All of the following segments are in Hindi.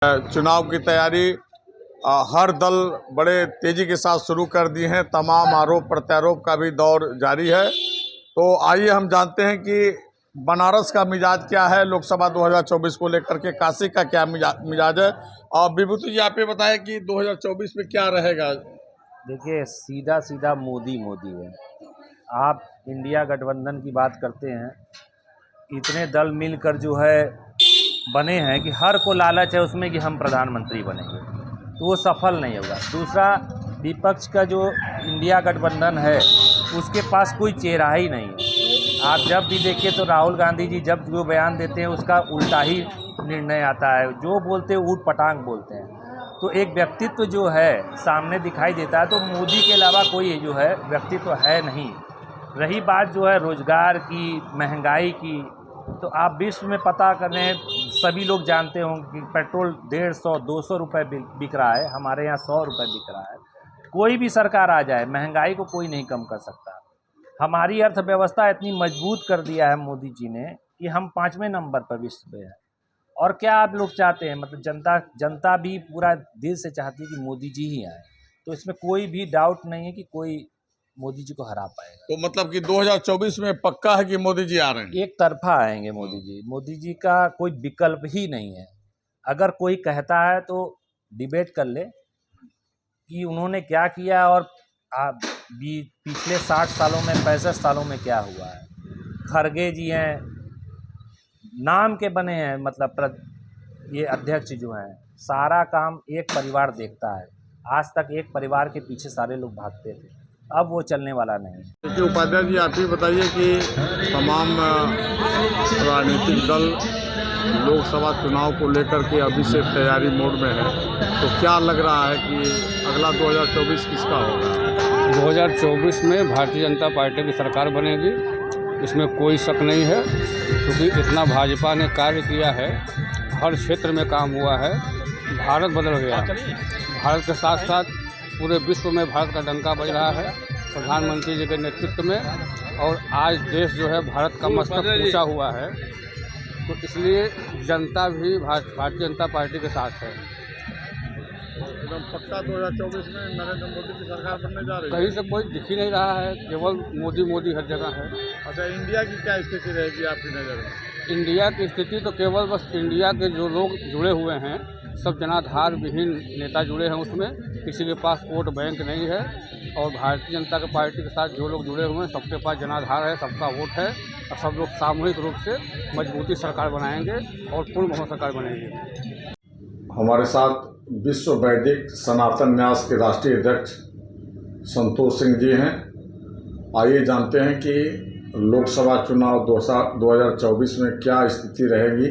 चुनाव की तैयारी हर दल बड़े तेजी के साथ शुरू कर दी है। तमाम आरोप प्रत्यारोप का भी दौर जारी है। तो आइए हम जानते हैं कि बनारस का मिजाज क्या है, लोकसभा 2024 को लेकर के काशी का क्या मिजाज है। और विभूति जी, आप ये बताएं कि 2024 में क्या रहेगा। देखिए, सीधा सीधा मोदी मोदी है। आप इंडिया गठबंधन की बात करते हैं, इतने दल मिलकर जो है बने हैं कि हर को लालच है उसमें कि हम प्रधानमंत्री बनेंगे, तो वो सफल नहीं होगा। दूसरा, विपक्ष का जो इंडिया गठबंधन है उसके पास कोई चेहरा ही नहीं है। आप जब भी देखिए तो राहुल गांधी जी जब जो बयान देते हैं उसका उल्टा ही निर्णय आता है, जो बोलते हैं ऊट पटांग बोलते हैं। तो एक व्यक्तित्व जो है सामने दिखाई देता है, तो मोदी के अलावा कोई जो है व्यक्तित्व है नहीं। रही बात जो है रोज़गार की, महंगाई की, तो आप विश्व में पता करें, सभी लोग जानते होंगे कि पेट्रोल 150-200 रुपये बिक रहा है, हमारे यहाँ 100 रुपये बिक रहा है। कोई भी सरकार आ जाए, महंगाई को कोई नहीं कम कर सकता। हमारी अर्थव्यवस्था इतनी मजबूत कर दिया है मोदी जी ने कि हम 5वें नंबर पर विश्व में हैं। और क्या आप लोग चाहते हैं, मतलब जनता भी पूरा दिल से चाहती है कि मोदी जी ही आए। तो इसमें कोई भी डाउट नहीं है कि कोई मोदी जी को हरा पाएगा। तो मतलब कि 2024 में पक्का है कि मोदी जी आ रहे हैं। एक तरफा आएंगे मोदी जी। मोदी जी का कोई विकल्प ही नहीं है। अगर कोई कहता है तो डिबेट कर ले कि उन्होंने क्या किया और पिछले 60 सालों में, 65 सालों में क्या हुआ है। खरगे जी हैं, नाम के बने हैं, मतलब ये अध्यक्ष जो हैं, सारा काम एक परिवार देखता है। आज तक एक परिवार के पीछे सारे लोग भागते थे, अब वो चलने वाला नहीं। देखिए उपाध्याय जी, आप ही बताइए कि तमाम राजनीतिक दल लोकसभा चुनाव को लेकर के अभी से तैयारी मोड में है, तो क्या लग रहा है कि अगला 2024 किसका होगा। 2024 में भारतीय जनता पार्टी की सरकार बनेगी, इसमें कोई शक नहीं है, क्योंकि इतना भाजपा ने कार्य किया है, हर क्षेत्र में काम हुआ है। भारत बदल गया। भारत के साथ साथ पूरे विश्व में भारत का डंका बज रहा है प्रधानमंत्री जी के नेतृत्व में। और आज देश जो है भारत का मस्तक ऊंचा हुआ है, तो इसलिए जनता भी भारतीय जनता पार्टी के साथ है। एकदम पक्का 2024 में नरेंद्र मोदी की सरकार बनने जा रही है। कहीं से कोई दिख ही नहीं रहा है, केवल मोदी मोदी हर जगह है। अच्छा, इंडिया की क्या स्थिति रहेगी आपकी नज़र में। इंडिया की स्थिति तो केवल बस इंडिया के जो लोग जुड़े हुए हैं, सब जनाधार विहीन नेता जुड़े हैं, उसमें किसी के पास वोट बैंक नहीं है। और भारतीय जनता पार्टी के साथ जो लोग जुड़े हुए हैं, सबके पास जनाधार है, सबका वोट है, और सब लोग सामूहिक रूप से मजबूती सरकार बनाएंगे और पूर्ण बहुमत सरकार बनेगी। हमारे साथ विश्व वैदिक सनातन न्यास के राष्ट्रीय अध्यक्ष संतोष सिंह जी हैं। आइए जानते हैं कि लोकसभा चुनाव 2024 में क्या स्थिति रहेगी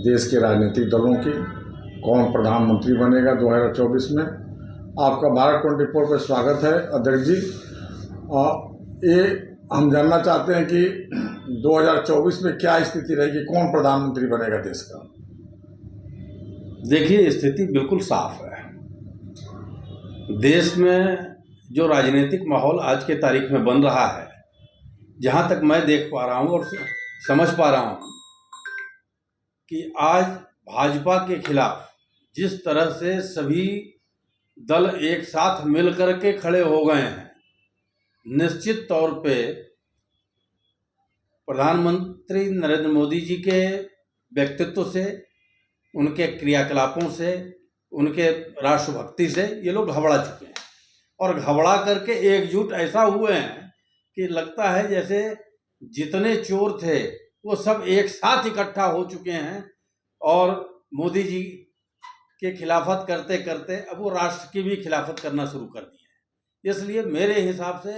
देश के राजनीतिक दलों की, कौन प्रधानमंत्री बनेगा 2024 में। आपका भारत 24 पर स्वागत है अध्यक्ष जी। ये हम जानना चाहते हैं कि 2024 में क्या स्थिति रहेगी, कौन प्रधानमंत्री बनेगा देश का। देखिए, स्थिति बिल्कुल साफ है। देश में जो राजनीतिक माहौल आज के तारीख में बन रहा है, जहाँ तक मैं देख पा रहा हूँ और समझ पा रहा हूँ कि आज भाजपा के खिलाफ जिस तरह से सभी दल एक साथ मिलकर के खड़े हो गए हैं, निश्चित तौर पे प्रधानमंत्री नरेंद्र मोदी जी के व्यक्तित्व से, उनके क्रियाकलापों से, उनके राष्ट्रभक्ति से ये लोग घबरा चुके हैं। और घबरा करके एकजुट ऐसा हुए हैं कि लगता है जैसे जितने चोर थे वो सब एक साथ इकट्ठा हो चुके हैं और मोदी जी के खिलाफत करते करते अब वो राष्ट्र की भी खिलाफत करना शुरू कर दी है। इसलिए मेरे हिसाब से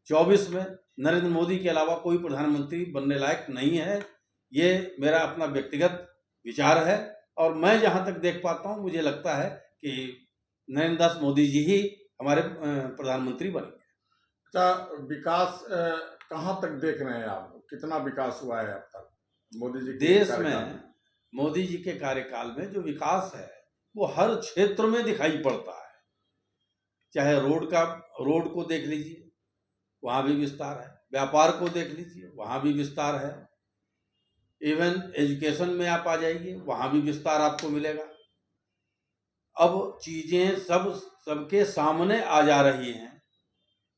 24 में नरेंद्र मोदी के अलावा कोई प्रधानमंत्री बनने लायक नहीं है। ये मेरा अपना व्यक्तिगत विचार है और मैं जहाँ तक देख पाता हूँ, मुझे लगता है कि नरेंद्र दास मोदी जी ही हमारे प्रधानमंत्री बनेंगे। अच्छा, विकास कहाँ तक देख रहे हैं आप, कितना विकास हुआ है अब तक मोदी जी के देश में? मोदी जी के कार्यकाल में जो विकास है वो हर क्षेत्र में दिखाई पड़ता है। चाहे रोड को देख लीजिए, वहाँ भी विस्तार है। व्यापार को देख लीजिए, वहाँ भी विस्तार है। इवन एजुकेशन में आप आ जाइए, वहाँ भी विस्तार आपको मिलेगा। अब चीज़ें सबके सामने आ जा रही हैं।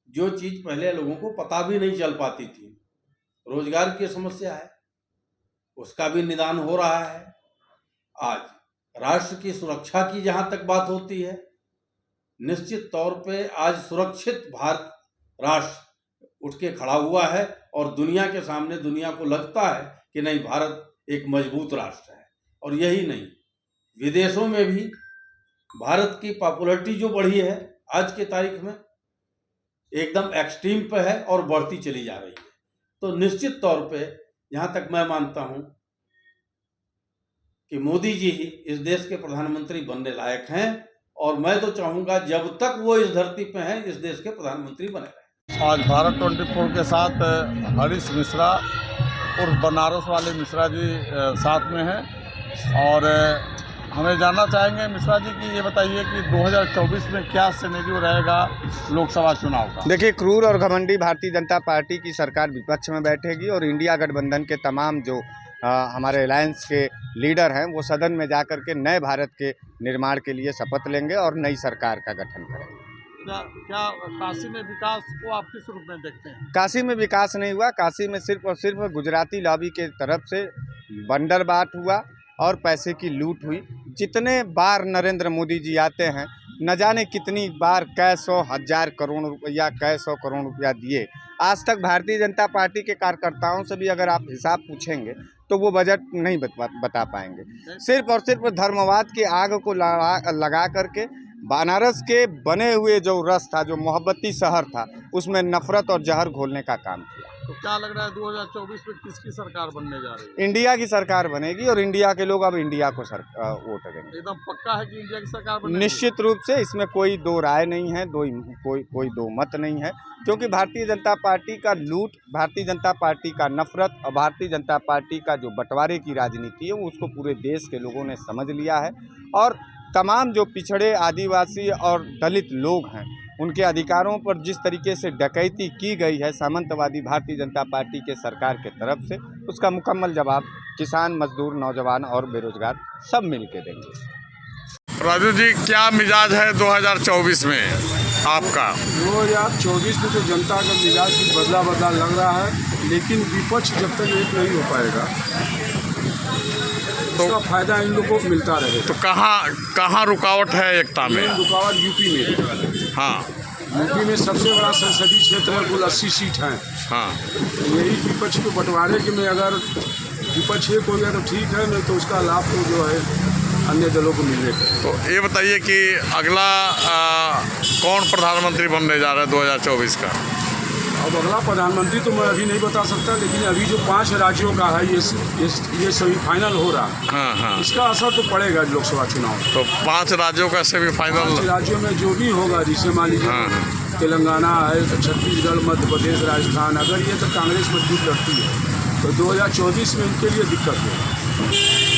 जो चीज़ पहले लोगों को पता भी नहीं चल पाती थी, रोजगार की समस्या है, उसका भी निदान हो रहा है। आज राष्ट्र की सुरक्षा की जहाँ तक बात होती है, निश्चित तौर पे आज सुरक्षित भारत राष्ट्र उठ के खड़ा हुआ है और दुनिया के सामने दुनिया को लगता है कि नहीं, भारत एक मजबूत राष्ट्र है। और यही नहीं, विदेशों में भी भारत की पॉपुलैरिटी जो बढ़ी है आज के तारीख में एकदम एक्सट्रीम पे है और बढ़ती चली जा रही है। तो निश्चित तौर पे यहाँ तक मैं मानता हूँ कि मोदी जी ही इस देश के प्रधानमंत्री बनने लायक हैं और मैं तो चाहूँगा जब तक वो इस धरती पे हैं इस देश के प्रधानमंत्री बने रहें। आज भारत 24 के साथ हरीश मिश्रा और बनारस वाले मिश्रा जी साथ में हैं और हमें जानना चाहेंगे मिश्रा जी कि ये बताइए कि 2024 में क्या सिनेरियो रहेगा लोकसभा चुनाव का। देखिए, क्रूर और घमंडी भारतीय जनता पार्टी की सरकार विपक्ष में बैठेगी और इंडिया गठबंधन के तमाम जो हमारे अलायंस के लीडर हैं वो सदन में जाकर के नए भारत के निर्माण के लिए शपथ लेंगे और नई सरकार का गठन करेंगे। क्या काशी में विकास को आप किस रूप में देखते हैं? काशी में विकास नहीं हुआ। काशी में सिर्फ और सिर्फ गुजराती लॉबी के तरफ से बंदरबाट हुआ और पैसे की लूट हुई। जितने बार नरेंद्र मोदी जी आते हैं, न जाने कितनी बार कै सौ हजार करोड़ रुपया, कै सौ करोड़ रुपया दिए। आज तक भारतीय जनता पार्टी के कार्यकर्ताओं से भी अगर आप हिसाब पूछेंगे तो वो बजट नहीं बता पाएंगे। सिर्फ और सिर्फ धर्मवाद की आग को लगा करके बनारस के बने हुए जो रस था, जो मोहब्बती शहर था, उसमें नफरत और जहर घोलने का काम किया। तो क्या लग रहा है 2024 में किसकी सरकार बनने जा रही है? इंडिया की सरकार बनेगी और इंडिया के लोग अब इंडिया को वोट देंगे। एकदम पक्का है कि इंडिया की सरकार बनेगी? निश्चित रूप से, इसमें कोई दो राय नहीं है, कोई दो मत नहीं है, क्योंकि भारतीय जनता पार्टी का लूट, भारतीय जनता पार्टी का नफरत और भारतीय जनता पार्टी का जो बंटवारे की राजनीति है वो उसको पूरे देश के लोगों ने समझ लिया है। और तमाम जो पिछड़े आदिवासी और दलित लोग हैं उनके अधिकारों पर जिस तरीके से डकैती की गई है सामंतवादी भारतीय जनता पार्टी के सरकार के तरफ से, उसका मुकम्मल जवाब किसान, मजदूर, नौजवान और बेरोजगार सब मिल के देंगे। राजू जी, क्या मिजाज है 2024 में आपका? 2024 में तो जनता का मिजाज कुछ बदला लग रहा है, लेकिन विपक्ष जब तक एक नहीं हो पाएगा तो उसका फायदा इन लोगों को मिलता रहे। तो कहाँ रुकावट है एकता में? रुकावट यूपी में। हाँ, यूपी में सबसे बड़ा संसदीय क्षेत्र है, कुल 80 सीट हैं। हाँ, यही विपक्ष को बंटवारे के में अगर विपक्ष एक हो गया तो ठीक है, नहीं तो उसका लाभ तो जो है अन्य दलों को मिलेगा। तो ये बताइए कि अगला कौन प्रधानमंत्री बनने जा रहा है 2024 का? अब अगला प्रधानमंत्री तो मैं अभी नहीं बता सकता, लेकिन अभी जो 5 राज्यों का है ये सेमीफाइनल हो रहा है। हाँ, हाँ। इसका असर तो पड़ेगा लोकसभा चुनाव। तो 5 राज्यों का सेमीफाइनल? 5 राज्यों में जो भी होगा, जिसे मान लीजिए हाँ। तेलंगाना है, छत्तीसगढ़, मध्य प्रदेश, राजस्थान, अगर ये तो कांग्रेस मजबूत लड़ती है तो 2024 में इनके लिए दिक्कत है।